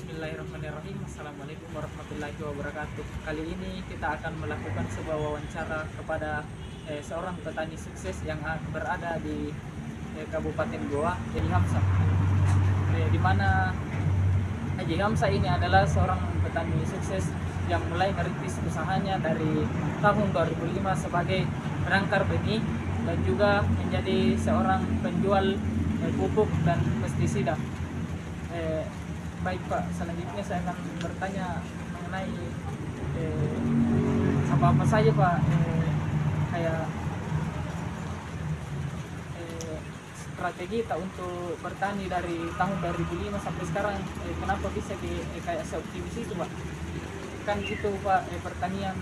Bismillahirrahmanirrahim. Assalamualaikum warahmatullahi wabarakatuh. Kali ini kita akan melakukan sebuah wawancara kepada seorang petani sukses yang berada di Kabupaten Goa, Haji Hamzah. Di mana Haji Hamzah ini adalah seorang petani sukses yang mulai merintis usahanya dari tahun 2005 sebagai penangkar benih dan juga menjadi seorang penjual pupuk dan pestisida. Baik Pak, selanjutnya saya akan bertanya mengenai apa saja Pak kayak strategi tak untuk bertani dari tahun 2005 sampai sekarang, kenapa bisa kayak seoptimis itu Pak? Kan itu Pak, pertanian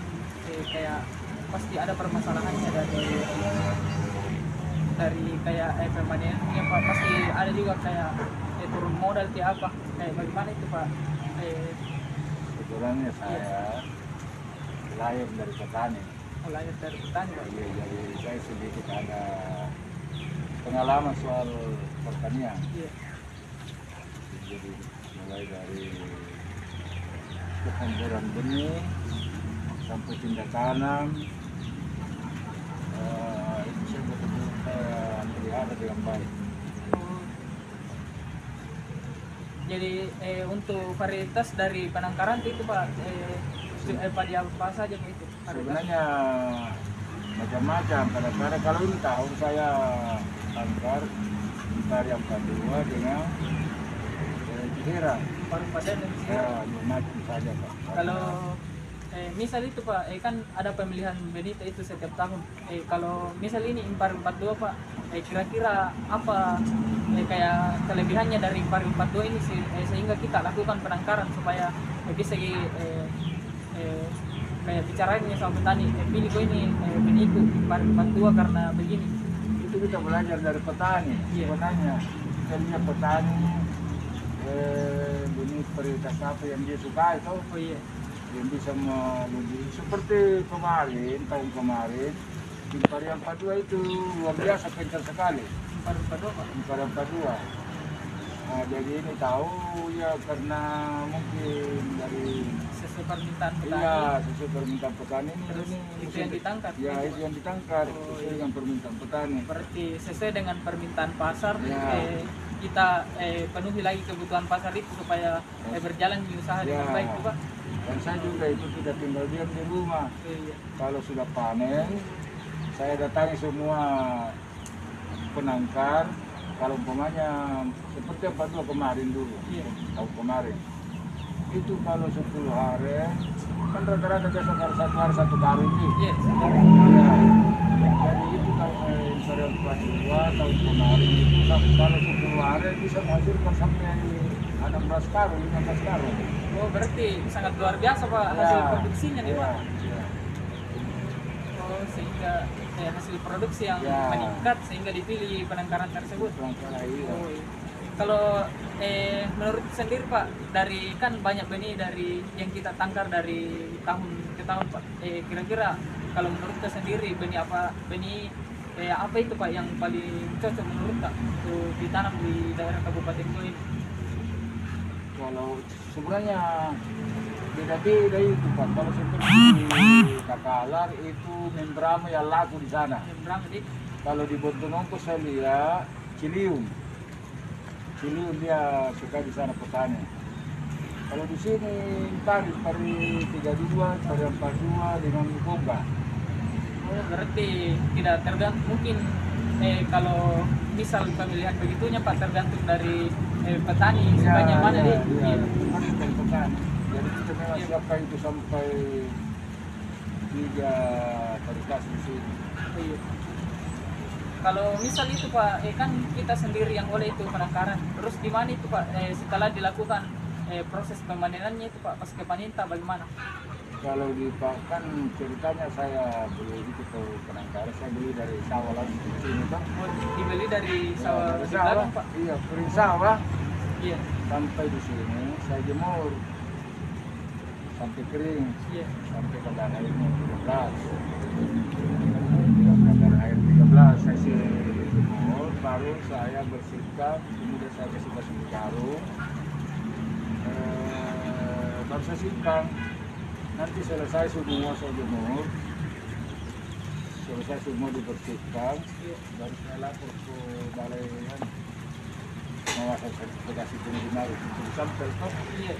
kayak pasti ada permasalahannya dari kayak pemanenannya Pak, pasti ada juga kayak turun modal kayak apa, kayak bagaimana itu Pak? Kebetulannya saya lahir dari petani. Lahir dari petani Pak. Iya, jadi saya sedikit ada pengalaman soal pertanian. Iya. Jadi mulai dari pengeboran benih sampai tindak tanam, itu saya betul-betul saya melihara dengan baik. Jadi untuk varietas dari penangkaran itu Pak, pada apa saja itu? Sebenarnya macam-macam. Kadang-kadang kalau ini tahun saya tangkar dari yang kedua dengan Jihera. Paruh padan dan Ya, macam saja Pak. kalau misal itu Pak, kan ada pemilihan benih itu setiap tahun. Kalau misal ini Impar 42 Pak, kira-kira apa kayak kelebihannya dari Impar 42 ini sehingga kita lakukan penangkaran supaya bisa kayak bicaranya sama petani, pilih kok ini benihku Impar 42 karena begini. Itu kita belajar dari petani. Iya. Sebenarnya kita lihat petani benih prioritas apa yang dia suka itu. Oh iya. Yang bisa lebih seperti kemarin, tahun kemarin Impar yang 42 itu luar biasa kencang sekali. Impar 42 Pak. Impar yang 42. Nah, jadi ini tahu ya karena mungkin dari Sesuai permintaan petani. iya sesuai permintaan petani Terus ini itu yang ditangkap. ya itu yang ditangkap Oh, sesuai iya. dengan permintaan petani. Berarti sesuai dengan permintaan pasar, Ya. kita penuhi lagi kebutuhan pasar itu supaya berjalan di usaha dengan Ya. baik Pak. Dan saya juga itu tidak tinggal diam di rumah. Iya. Kalau sudah panen, saya datangi semua penangkar. Kalau umpamanya seperti 42 kemarin dulu, Iya. tahun kemarin, itu kalau 10 hari, kan rata-rata biasa kalau 1 hari 1 karung itu. Iya. Ya. Jadi itu kalau Impar yang 42 tahun kemarin itu kalau 10 hari bisa menghasilkan sampai 16 karung, 15 karung. Oh berarti sangat luar biasa Pak hasil Ya. produksinya nih Pak. Ya. Oh sehingga hasil produksi yang Ya. meningkat sehingga dipilih penangkaran tersebut. Iya. Oh, iya. Kalau menurut sendiri Pak, dari kan banyak benih dari yang kita tangkar dari tahun ke tahun Pak. Kira-kira kalau menurut Kak sendiri benih apa itu Pak yang paling cocok menurut Kak untuk ditanam di daerah Kabupaten Goa ini? Kalau sebenarnya beda-beda itu Pak. Kalau seperti Takalar itu membrama yang laku di sana. Yang berapa dik? Kalau di Bontolongko saya lihat Cilium dia suka di sana petani. Kalau di sini pari 32, pari 42 dengan Konga. Oh berarti tidak tergantung mungkin kalau misal pemilihan begitunya Pak tergantung dari petani sukanya mana dik? Iya, bukan petani. Jadi kita memang Iya. siapkan itu sampai 3 varietas di sini. Oh, iya. Kalau misal itu Pak, kan kita sendiri yang oleh itu penangkaran. Terus di mana itu Pak? Setelah dilakukan proses pemanenannya itu Pak, pas kepaninta bagaimana? Kalau di kan ceritanya saya beli itu ke penangkaran, saya beli dari sawah langsung di sini Pak. Oh, dibeli dari sawah Dari di belakang Pak? Iya, dari sawah Iya, sampai di sini saya jemur sampai kering, iya. sampai kadar airnya 13. Kadar air 13 saya jemur, baru saya bersihkan, kemudian saya kasih karung. Bangsa Singkang. Nanti selesai semua sejumur, selesai semua dibersihkan, baru saya lapor ke balai pengawasan sertifikasi penggunaan untuk sampel. Iya.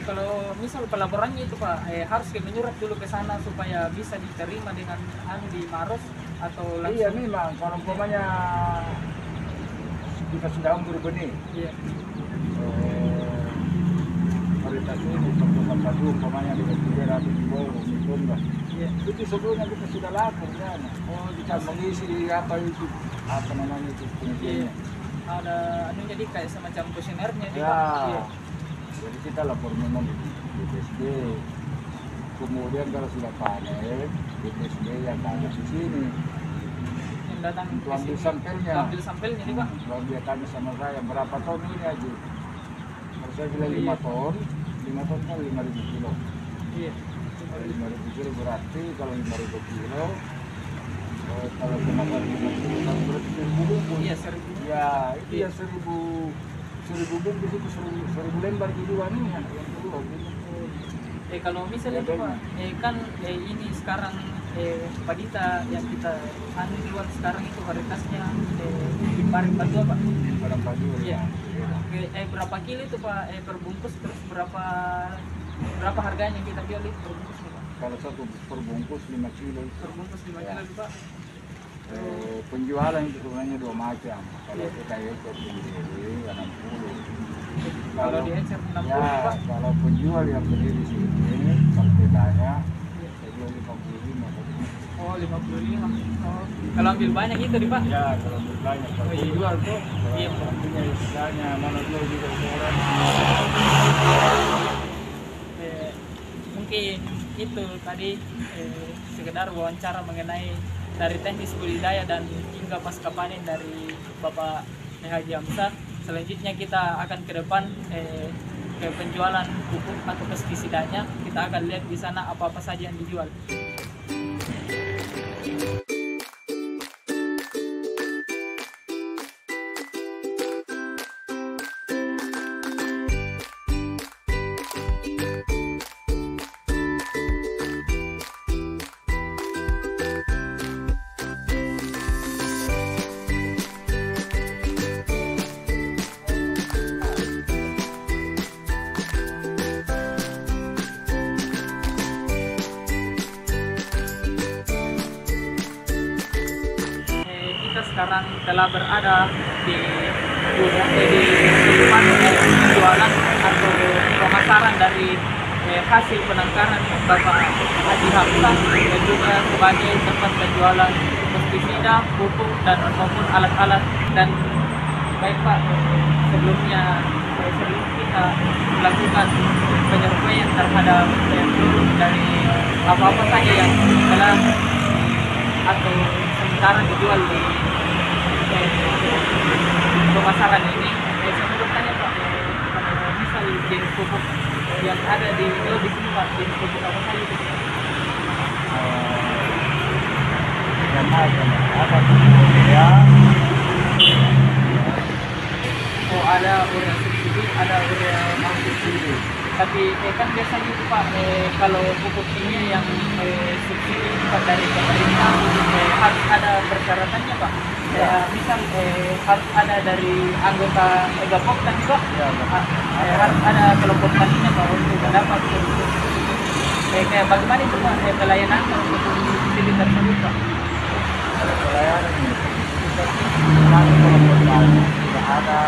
Kalau misal pelaporannya itu Pak, harus menyurat dulu ke sana supaya bisa diterima dengan di Maros atau langsung. Iya memang, kalau umpamanya kita sudah umur benih, Iya. varietas ini pertemuan padu umpamanya dengan 300 euro mikron lah. Iya. Itu sebelumnya kita sudah lapor kan. Oh, Kita mengisi apa itu, apa namanya itu Iya. penelitiannya. Ada jadi kayak semacam kuesionernya di Ya, Pak. Iya. jadi kita lapor memang di BPSD. Kemudian kalau sudah panen, BPSD yang ada di sini. Yang datang Untuk ke ambil sini. sampelnya. Ambil sampelnya nih Pak. Kalau dia tanya sama saya berapa ton ini aja. Kalau saya bilang 5 ton, 5 ton kan 5.000 kilo. Iya. Kalau 5.000 kilo berarti kalau 5.000 kilo, kalau kemakan 5 kilo kan berarti 1.000 bungkus. Iya, 1.000. Ya, itu ya 1.000 bungkus itu 1.000 lembar keduanya yang kedua. Kalau misalnya itu Pak, kan ini sekarang padita yang kita jual sekarang itu varietasnya Paring Batu apa? Barang baju. Iya. Berapa kilo itu Pak per bungkus, terus berapa harganya kita jual itu per bungkus nih, Pak? Kalau satu per bungkus 5 kilo. Per bungkus 5 kilo itu, Pak. Penjualan itu sebenarnya dua macam. Kalau Iya. kita ekor sendiri 60. Kalau di encer 60 ya, Pak. kalau penjual yang beli di sini perbedaannya Iya. saya jual 55. Oh, 55. Oh. Kalau ambil banyak itu di Pak. Ya, kalau beli banyak kalau Oh, iya. penjual tuh Iya. artinya istilahnya mana jual juga orang. Mungkin itu tadi sekedar wawancara mengenai dari teknis budidaya dan hingga pasca panen dari Bapak Haji Hamzah. Selanjutnya kita akan ke depan ke penjualan pupuk atau pestisidanya. Kita akan lihat di sana apa-apa saja yang dijual. Kita sekarang telah berada di depan penjualan atau pemasaran dari hasil penangkaran Bapak Haji Hamzah dan juga sebagai tempat penjualan pestisida, pupuk dan maupun alat-alat. Dan baik Pak, sebelum kita melakukan penyesuaian terhadap seluruh dari apa-apa saja yang telah atau sementara dijual di pemasaran ini, saya mau bertanya Pak, misal jenis pupuk yang ada di sini Pak, jenis pupuk apa saja itu? Ada ya. Oh, ada urea subsidi, ada urea non subsidi. Tapi kan biasanya itu Pak, kalau pupuk ini yang subsidi Pak dari pemerintah harus ada persyaratannya Pak. Misal harus ada dari anggota Gapok kan Pak, harus ada kelompok taninya Pak untuk mendapat subsidi. Kayak bagaimana itu Pak pelayanan untuk subsidi tersebut Pak? Pelayanan ini tidak ada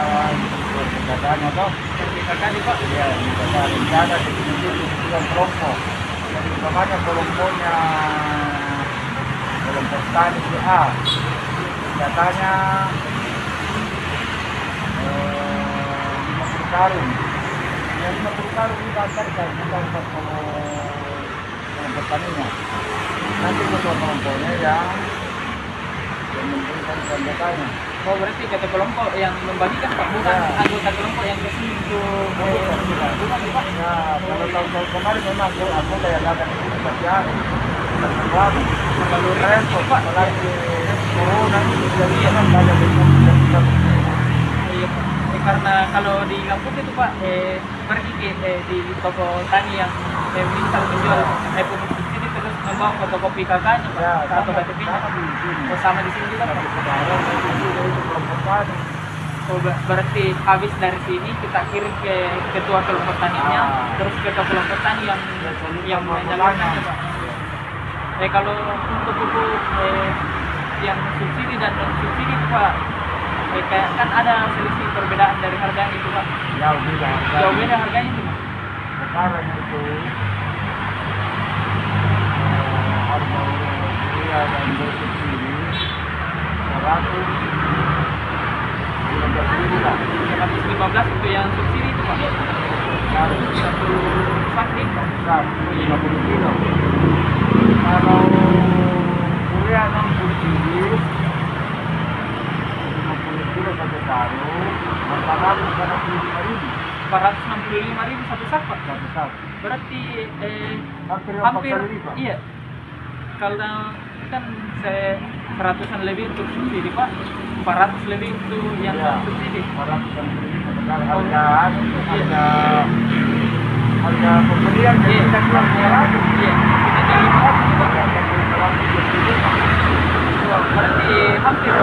penjagaannya toh. Sertifikat Pak. Iya, tidak ada di kelompok. Jadi makanya kelompoknya kelompok tani itu A. Katanya 50 karung. Yang 50 karung kita antarkan kita untuk kelompok taninya. Nanti kelompoknya yang memberikan tanda-tanya. Oh, berarti kata kelompok yang membagikan Pak, bukan anggota kelompok yang kesini untuk bukan Pak. Ya, kalau tahun-tahun kemarin memang aku kayak datang ke sini pasti ada. Terlalu repot Pak, lagi corona ini jadi kan banyak yang Iya Pak. karena kalau di kampung itu Pak pergi di toko tani yang misal menjual pupuk subsidi terus membawa fotokopi kakaknya Pak, Ya, atau sama, KTP-nya. sama di sini. Oh, sama di sini juga Pak. Tapi sekarang itu kelompok tani. Oh, berarti habis dari sini kita kirim ke ketua kelompok taninya, terus ke kelompok tani yang menyalurkannya Pak. Kalau untuk pupuk yang subsidi dan non subsidi itu Pak, kayak kan ada selisih perbedaan dari harganya itu Pak. Jauh beda. Jauh beda harganya itu Pak. Sekarang itu harga urea dan bersubsidi 115.000 lah. 115 untuk yang subsidi itu Pak. Satu vaksin. 50 kilo. Kalau urea non subsidi 50 kilo satu karung 465.000 465.000 satu sak Pak. satu sak. Berarti Hampir 4 hampir kali lipat. iya. Kalau kan saya 100-an lebih untuk subsidi Pak, 400 lebih untuk yang Iya. non subsidi. 465 sekarang harga pembelian Iya. kita jual 200. Iya, kita jadi berarti hampir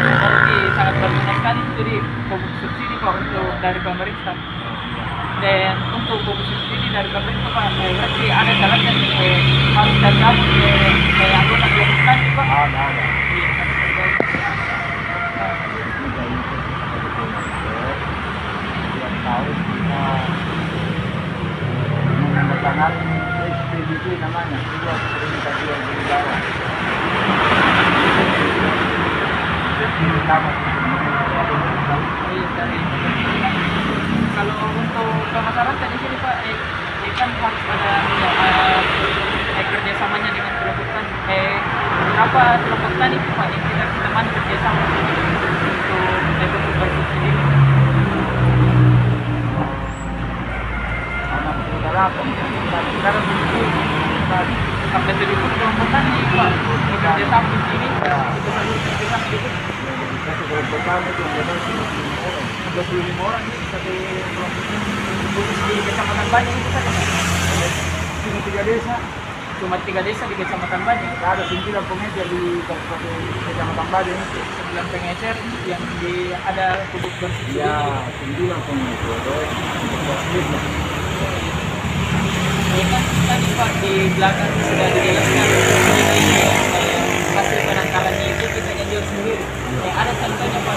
berarti sangat berguna sekali itu di pupuk subsidi Pak untuk dari pemerintah. Dan untuk pupuk subsidi dari pemerintah Pak, berarti ada syaratnya harus tergabung ke anggota kelompok tani Pak. Ada. Iya, harus tergabung. Tiap tahun kita menandatangani SPDP namanya, surat perintah jual beli barang. Sama Iya, dari kalau untuk pemasaran di sini Pak, kan harus ada kerjasamanya dengan kelompok tani. Berapa kelompok tani Pak yang kita temani kerjasama untuk bersubsidi? anak saudara sekarang begitu tadi Sampai 1.000 kelompok tani Pak bekerjasama di sini. Itu satu kerjasama gitu. satu kelompok tani itu ada 25 orang ini satu kelompok khusus di Kecamatan Banyu itu saja Pak. cuma 3 desa. Cuma 3 desa di Kecamatan Banyu. Ada 9 pengecer di Kabupaten Kecamatan Banyu itu. 9 pengecer yang ada pupuk bersubsidi. Ya, 9 pengecer. Kan tadi Pak di belakang sudah dijelaskan mengenai hasil penangkarannya itu kita jual sendiri. Ada contohnya Pak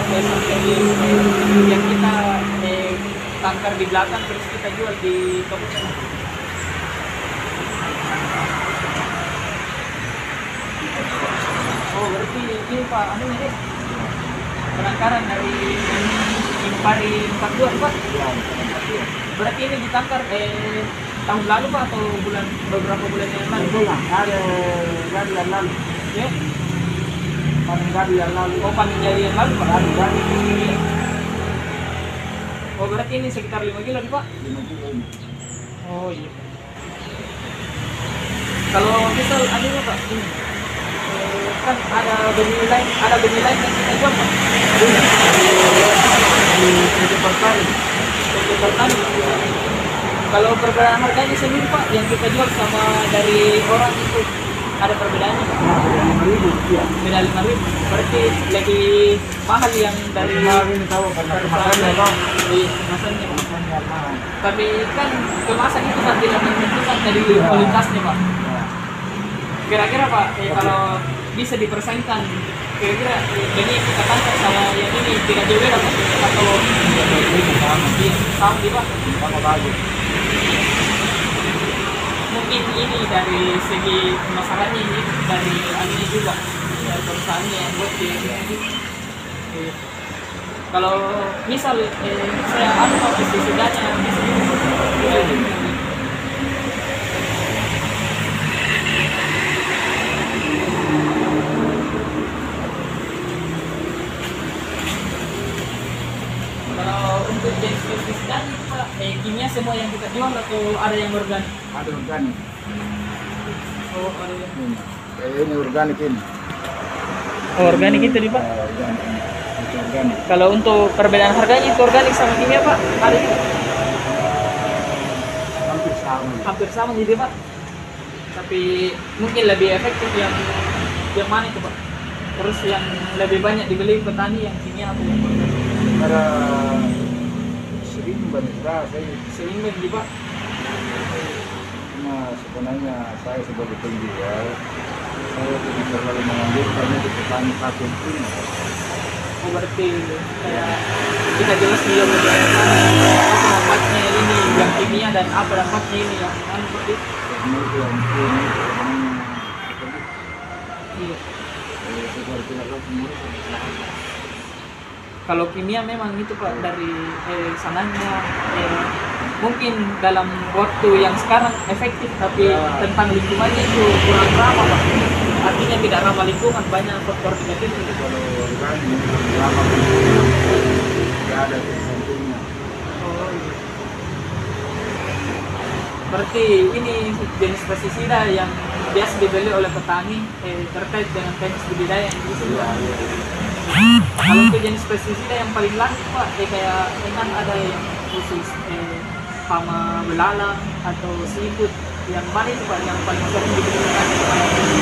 yang kita tangkar di belakang terus kita jual di kabupaten. Oh berarti ini Pak, ini penangkaran dari Impari 42 Pak. Berarti ini ditangkar tahun lalu Pak atau beberapa bulan yang lalu? Bulan, ada dari yang lalu. Ya. Panen dari yang lalu. Oh panen jadi yang lalu Pak? Dari dari Oh berarti ini sekitar 5 kilo nih Pak? 5 kilo ini. Oh iya. Kalau misal anunya Pak, ini kan ada benih lain yang kita jual Pak? Di PT Pertani. Untuk petani. Kalau perbedaan harganya sendiri Pak, yang kita jual sama dari orang itu ada perbedaannya Pak? Nah, 5.000 ya. Beda 5.000, berarti lebih mahal yang dari Ini tahu karena kemasannya Bang. Iya, kemasannya Pak. Kemasannya mahal. Tapi kan kemasan itu kan tidak menentukan dari kualitasnya Pak. Ya. Kira-kira Pak, kalau bisa dipersaingkan, kira-kira ini kita tangkap sama yang ini tidak jauh beda Pak? Atau iya, sama di Pak? Sama bagus. Mungkin ini dari segi pemasarannya ini dari anunya juga dari perusahaannya yang buat di Iya. Kalau misal saya anu Pak, pestisudanya bisa kalau untuk jenis pestisida Pak, kimia semua yang kita jual atau ada yang organik? Ada organik. Oh, ada yang Ini organik ini. organik itu nih Pak? Organik ini. Itu organik. Kalau untuk perbedaan harganya itu organik sama kimia Pak, ada juga? Hampir sama. Hampir sama jadi Pak. Tapi mungkin lebih efektif yang mana itu Pak? Terus yang lebih banyak dibeli petani yang kimia atau yang organik? Para sering banyak saya Seimbang gitu Pak. cuma sebenarnya saya sebagai penjual saya tidak terlalu mengambil karena di petani satu pun Oh berarti kayak kita jelas dia apa dampaknya ini yang kimia dan apa dampaknya ini yang anu seperti itu. karena itu yang ini sebenarnya Iya. seperti apa semua Kalau kimia memang itu Pak dari sananya mungkin dalam waktu yang sekarang efektif tapi Ya. tentang lingkungannya itu kurang ramah Pak. Artinya tidak ramah lingkungan, banyak faktor negatif itu. kalau organik lama tidak ada kesentuhnya. Oh, iya. Berarti ini jenis pestisida yang biasa dibeli oleh petani terkait dengan teknis budidaya yang bisa Iya, iya. Kalau untuk jenis pestisida yang paling lanjut Pak, kayak kan ada yang khusus hama belalang atau seafood, yang mana itu Pak yang paling sering digunakan?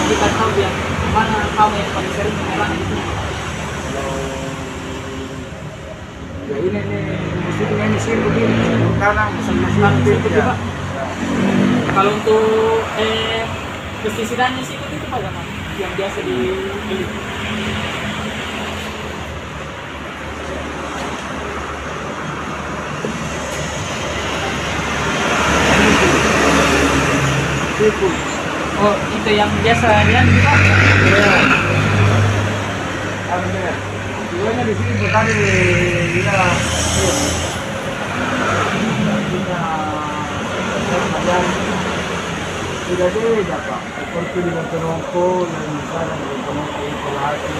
Kita tahu yang mana hama yang paling sering menyerang itu. Kalau ya ini musimnya musim begini musim tanam musim Tanam musim seafood ya. Pak. Kalau untuk pestisidanya seafood itu Pak yang biasa dibeli. Seafood. Oh, itu yang biasa ya Pak. Ya. Ano ya? Iwan di sini petani kita tidak beda Pak. Seperti dengan penongko dan misalnya dengan penongko instalasi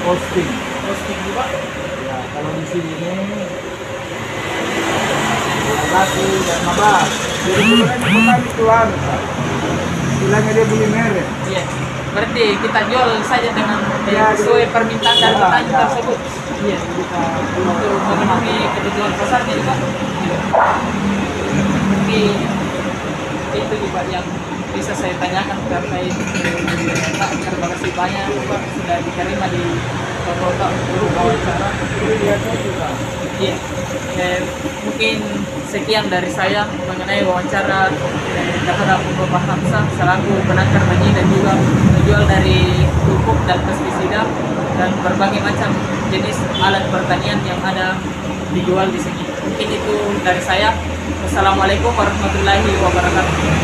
posting. Posting juga. Ya, kalau di sini laki dan mabas. Jadi sebenarnya petani itu harus Pak. Bilangnya dia beli merek. Iya. Berarti kita jual saja dengan Ya, sesuai permintaan dari ya, petani ya. tersebut. Iya, kita untuk memenuhi kebutuhan pasarnya juga. Jadi itu juga yang bisa saya tanyakan terkait Pak. Terima kasih banyak Pak sudah diterima di kota grup wawancara. Iya. Mungkin sekian dari saya mengenai wawancara terhadap Bapak Hamzah selaku penangkar benih dan juga penjual dari pupuk dan pestisida dan berbagai macam jenis alat pertanian yang ada dijual di sini. Mungkin itu dari saya. Wassalamualaikum warahmatullahi wabarakatuh.